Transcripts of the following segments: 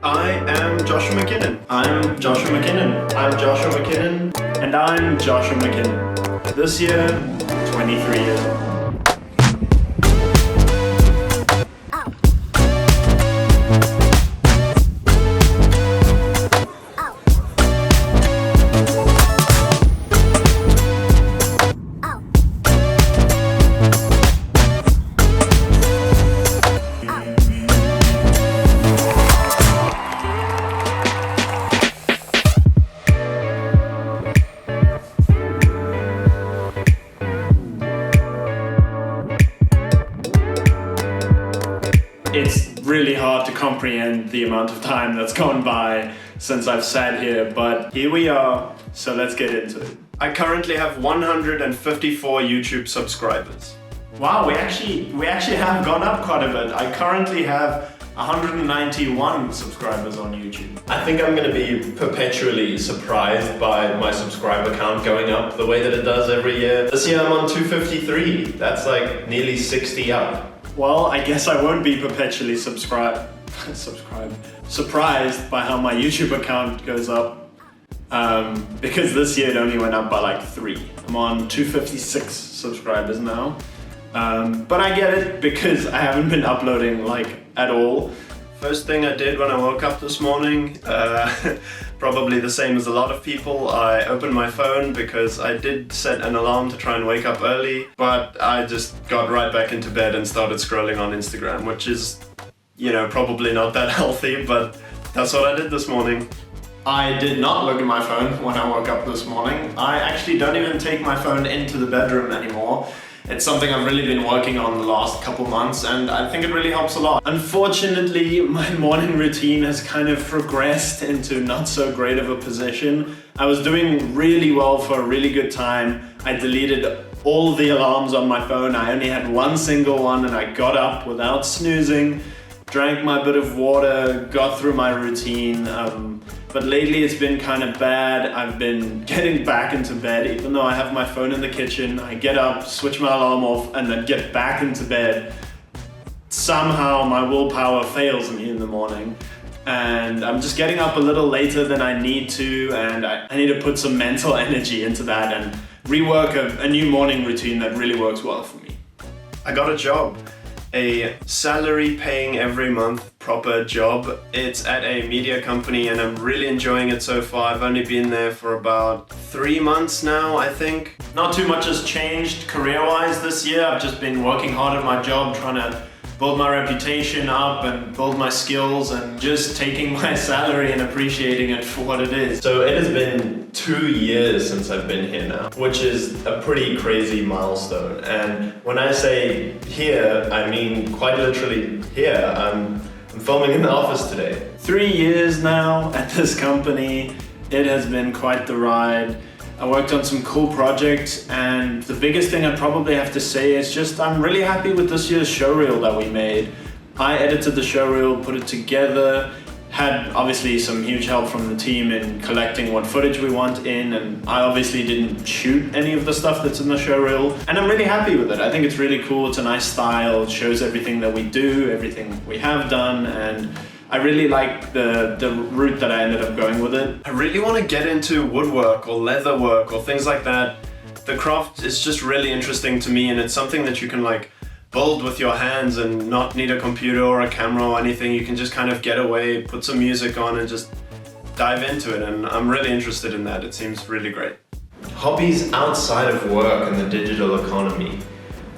I am Joshua McKinnon. I'm Joshua McKinnon. I'm Joshua McKinnon. And I'm Joshua McKinnon. This year, 23 years old. It's really hard to comprehend the amount of time that's gone by since I've sat here, but here we are, so let's get into it. I currently have 154 YouTube subscribers. Wow, we actually have gone up quite a bit. I currently have 191 subscribers on YouTube. I think I'm gonna be perpetually surprised by my subscriber count going up the way that it does every year. This year I'm on 253. That's like nearly 60 up. Well, I guess I won't be perpetually surprised by how my YouTube account goes up, because this year it only went up by like 3. I'm on 256 subscribers now, but I get it because I haven't been uploading like at all. First thing I did when I woke up this morning, probably the same as a lot of people, I opened my phone because I did set an alarm to try and wake up early, but I just got right back into bed and started scrolling on Instagram, which is, you know, probably not that healthy, but that's what I did this morning. I did not look at my phone when I woke up this morning. I actually don't even take my phone into the bedroom anymore. It's something I've really been working on the last couple months, and I think it really helps a lot. Unfortunately, my morning routine has kind of progressed into not so great of a position. I was doing really well for a really good time. I deleted all the alarms on my phone. I only had one single one, and I got up without snoozing, drank my bit of water, got through my routine. But lately it's been kind of bad. I've been getting back into bed, even though I have my phone in the kitchen. I get up, switch my alarm off, and then get back into bed. Somehow my willpower fails me in the morning, and I'm just getting up a little later than I need to, and I need to put some mental energy into that and rework a new morning routine that really works well for me. I got a job. A salary paying every month proper job. It's at a media company and I'm really enjoying it so far. I've only been there for about 3 months now, I think. Not too much has changed career-wise this year. I've just been working hard at my job, trying to build my reputation up and build my skills, and just taking my salary and appreciating it for what it is. So it has been 2 years since I've been here now, which is a pretty crazy milestone. And when I say here, I mean quite literally here. I'm filming in the office today. 3 years now at this company. It has been quite the ride. I worked on some cool projects, and the biggest thing I probably have to say is just I'm really happy with this year's showreel that we made. I edited the showreel, put it together, had obviously some huge help from the team in collecting what footage we want in, and I obviously didn't shoot any of the stuff that's in the showreel, and I'm really happy with it. I think it's really cool, it's a nice style, it shows everything that we do, everything we have done, and I really like the route that I ended up going with it. I really want to get into woodwork or leather work or things like that. The craft is just really interesting to me, and it's something that you can like build with your hands and not need a computer or a camera or anything. You can just kind of get away, put some music on and just dive into it, and I'm really interested in that. It seems really great. Hobbies outside of work and the digital economy.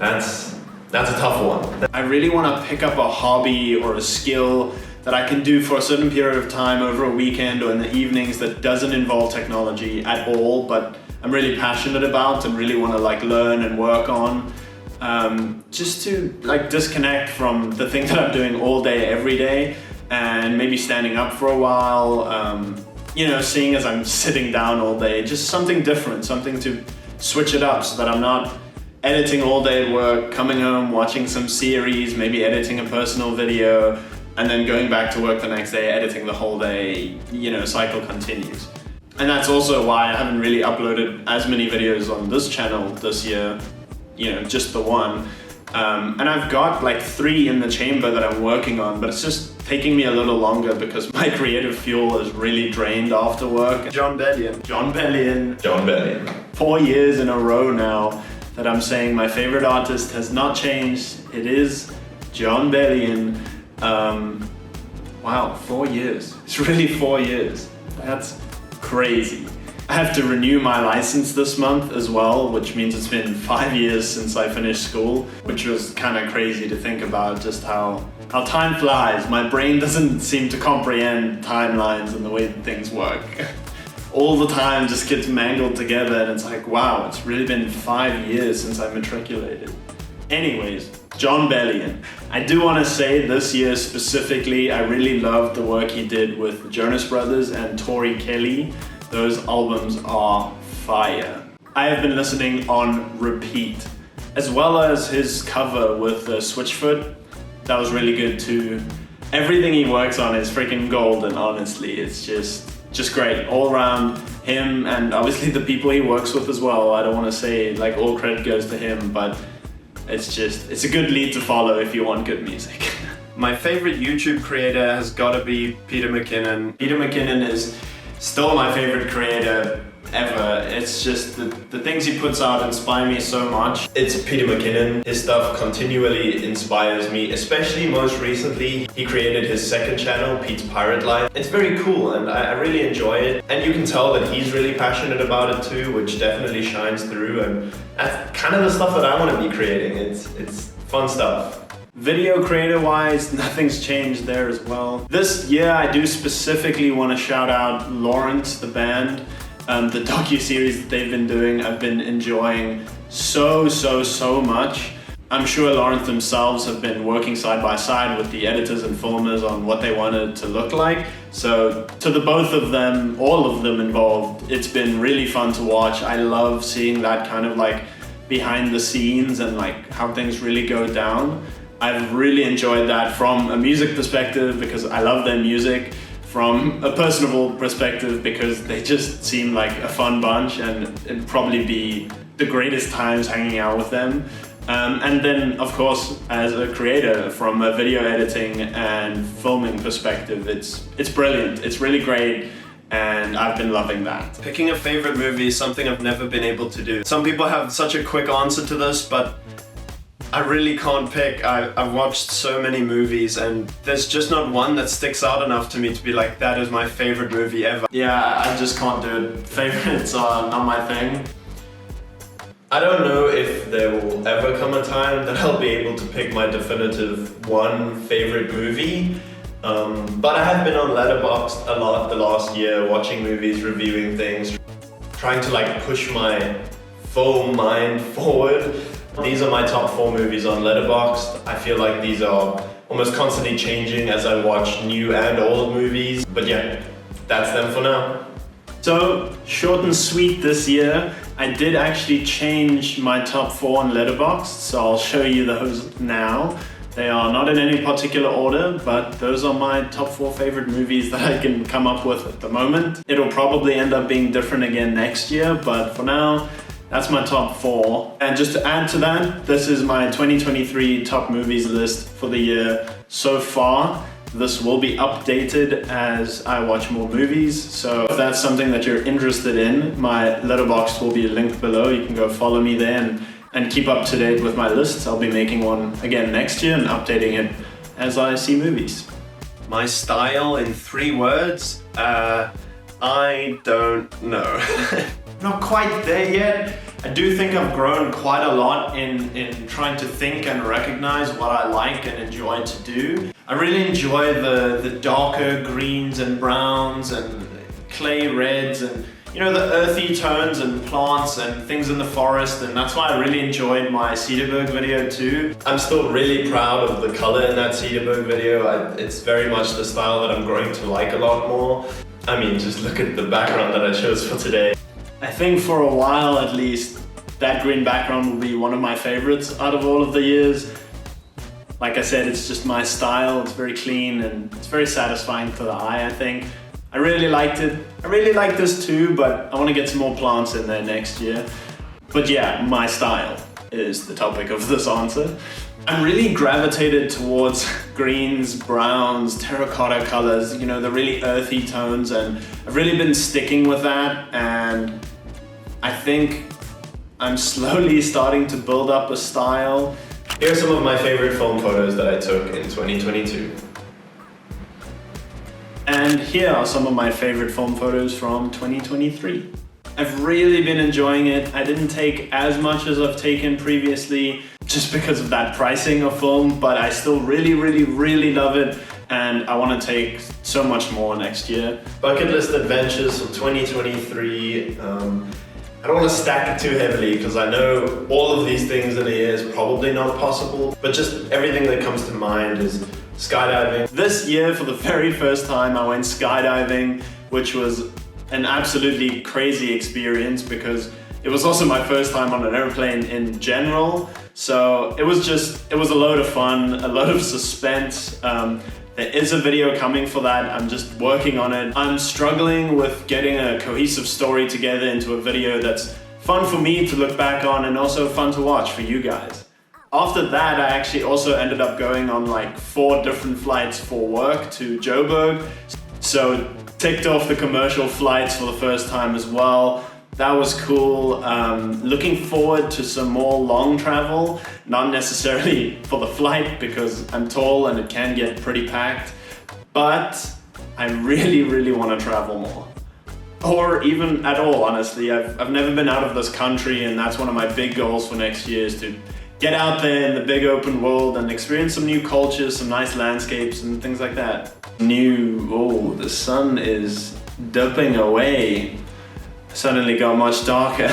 That's a tough one. I really want to pick up a hobby or a skill that I can do for a certain period of time over a weekend or in the evenings that doesn't involve technology at all, but I'm really passionate about and really want to like learn and work on. Just to like disconnect from the thing that I'm doing all day, every day, and maybe standing up for a while, you know, seeing as I'm sitting down all day, just something different, something to switch it up so that I'm not editing all day at work, coming home, watching some series, maybe editing a personal video, and then going back to work the next day, editing the whole day, you know, cycle continues. And that's also why I haven't really uploaded as many videos on this channel this year, you know, just the one. And I've got like 3 in the chamber that I'm working on, but it's just taking me a little longer because my creative fuel is really drained after work. Jon Bellion. 4 years in a row now that I'm saying my favorite artist has not changed. It is Jon Bellion. Wow, 4 years. It's really 4 years. That's crazy. I have to renew my license this month as well, which means it's been 5 years since I finished school, which was kind of crazy to think about just how time flies. My brain doesn't seem to comprehend timelines and the way that things work. All the time just gets mangled together and it's like, wow, it's really been 5 years since I matriculated. Anyways, Jon Bellion. I do want to say this year specifically, I really loved the work he did with the Jonas Brothers and Tori Kelly. Those albums are fire. I have been listening on repeat, as well as his cover with Switchfoot. That was really good too. Everything he works on is freaking golden, honestly. It's just great all around. Him and obviously the people he works with as well. I don't want to say like all credit goes to him, but it's a good lead to follow if you want good music. My favorite YouTube creator has got to be Peter McKinnon. Peter McKinnon is still my favorite creator ever. It's just the things he puts out inspire me so much. It's Peter McKinnon. His stuff continually inspires me, especially most recently. He created his second channel, Pete's Pirate Life. It's very cool and I really enjoy it. And you can tell that he's really passionate about it too, which definitely shines through. And that's kind of the stuff that I want to be creating. It's fun stuff. Video creator wise, nothing's changed there as well. This year I do specifically want to shout out Lawrence, the band. The docu-series that they've been doing, I've been enjoying so much. I'm sure Lawrence themselves have been working side by side with the editors and filmers on what they wanted to look like. So to the both of them, all of them involved, it's been really fun to watch. I love seeing that kind of like behind the scenes and like how things really go down. I've really enjoyed that from a music perspective because I love their music, from a personable perspective because they just seem like a fun bunch and it'd probably be the greatest times hanging out with them. And then of course as a creator, from a video editing and filming perspective, it's brilliant, it's really great. And I've been loving that. Picking a favorite movie is something I've never been able to do. Some people have such a quick answer to this, but I really can't pick. I've watched so many movies and there's just not one that sticks out enough to me to be like, that is my favorite movie ever. Yeah, I just can't do it. Favorites are not my thing. I don't know if there will ever come a time that I'll be able to pick my definitive one favorite movie. But I have been on Leterboxd a lot the last year, watching movies, reviewing things, trying to like push my full mind forward. These are my top 4 movies on Leterboxd. I feel like these are almost constantly changing as I watch new and old movies. But yeah, that's them for now. So, short and sweet this year. I did actually change my top 4 on Leterboxd, so I'll show you those now. They are not in any particular order, but those are my top 4 favorite movies that I can come up with at the moment. It'll probably end up being different again next year, but for now, that's my top 4. And just to add to that, this is my 2023 top movies list for the year so far. This will be updated as I watch more movies. So if that's something that you're interested in, my Letterboxd will be linked below. You can go follow me there and keep up to date with my lists. I'll be making one again next year and updating it as I see movies. My style in 3 words? I don't know. Not quite there yet. I do think I've grown quite a lot in trying to think and recognize what I like and enjoy to do. I really enjoy the darker greens and browns and clay reds and the earthy tones and plants and things in the forest, and that's why I really enjoyed my Cedarburg video too. I'm still really proud of the color in that Cedarburg video. It's very much the style that I'm growing to like a lot more. I mean, just look at the background that I chose for today. I think for a while at least, that green background will be one of my favorites out of all of the years. Like I said, it's just my style, it's very clean and it's very satisfying to the eye, I think. I really liked it. I really like this too, but I want to get some more plants in there next year. But yeah, my style. is the topic of this answer. I'm really gravitated towards greens, browns, terracotta colors, you know, the really earthy tones, and I've really been sticking with that, and I think I'm slowly starting to build up a style. Here are some of my favorite film photos that I took in 2022. And here are some of my favorite film photos from 2023. I've really been enjoying it. I didn't take as much as I've taken previously just because of that pricing of film, but I still really love it, and I want to take so much more next year. Bucket list adventures for 2023. I don't want to stack it too heavily because I know all of these things in a year is probably not possible, but just everything that comes to mind is skydiving. This year, for the very first time, I went skydiving, which was an absolutely crazy experience because it was also my first time on an airplane in general. So it was a load of fun, a lot of suspense. There is a video coming for that. I'm just working on it. I'm struggling with getting a cohesive story together into a video that's fun for me to look back on and also fun to watch for you guys. After that, I actually also ended up going on like 4 different flights for work to Joburg. So ticked off the commercial flights for the first time as well. That was cool. Looking forward to some more long travel, not necessarily for the flight because I'm tall and it can get pretty packed, but I really want to travel more. Or even at all, honestly. I've never been out of this country, and that's one of my big goals for next year is to get out there in the big open world and experience some new cultures, some nice landscapes and things like that. The sun is dipping away. Suddenly got much darker.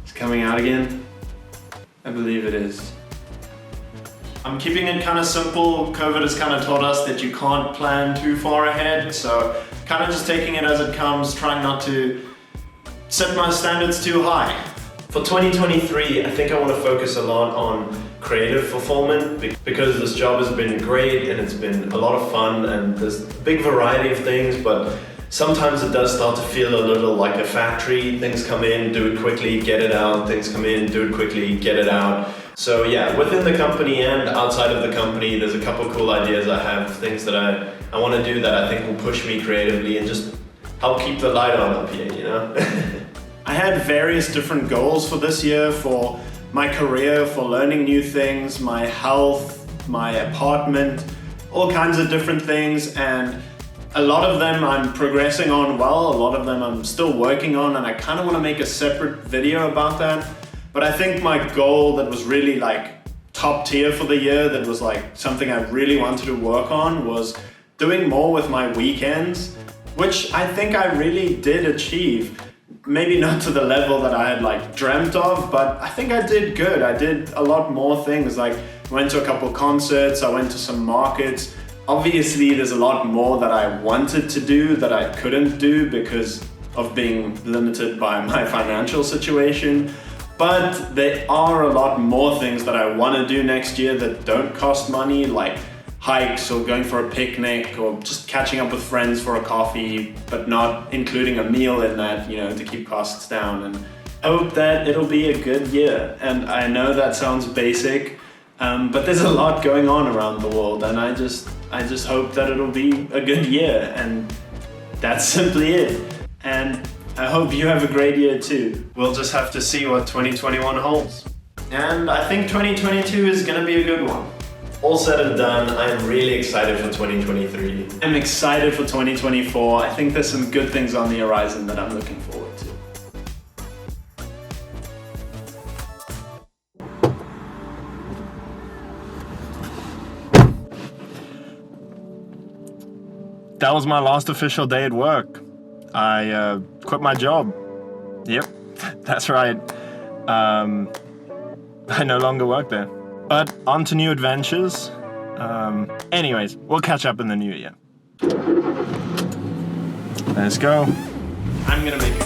It's coming out again. I believe it is. I'm keeping it kind of simple. COVID has kind of taught us that you can't plan too far ahead, so kind of just taking it as it comes, trying not to set my standards too high. For 2023, I think I want to focus a lot on creative fulfillment because this job has been great and it's been a lot of fun and there's a big variety of things, but sometimes it does start to feel a little like a factory. Things come in, do it quickly, get it out. Things come in, do it quickly, get it out. So yeah, within the company and outside of the company, there's a couple cool ideas I have, things that I want to do that I think will push me creatively and just help keep the light on up here, you know? I had various different goals for this year, for my career, for learning new things, my health, my apartment, all kinds of different things, and a lot of them I'm progressing on well, a lot of them I'm still working on, and I kind of want to make a separate video about that. But I think my goal that was really like top tier for the year, that was like something I really wanted to work on, was doing more with my weekends, which I think I really did achieve. Maybe not to the level that I had like dreamt of, but I think I did good. I did a lot more things, like went to a couple concerts, I went to some markets. Obviously there's a lot more that I wanted to do that I couldn't do because of being limited by my financial situation. But there are a lot more things that I want to do next year that don't cost money, like hikes or going for a picnic or just catching up with friends for a coffee, but not including a meal in that, you know, to keep costs down. And I hope that it'll be a good year. And I know that sounds basic, but there's a lot going on around the world, and I just hope that it'll be a good year, and that's simply it. And I hope you have a great year too. We'll just have to see what 2021 holds. And I think 2022 is gonna be a good one. All said and done, I'm really excited for 2023. I'm excited for 2024. I think there's some good things on the horizon that I'm looking forward to. That was my last official day at work. I quit my job. Yep, that's right. I no longer work there. But on to new adventures. Anyways, we'll catch up in the new year. Let's go. I'm gonna make a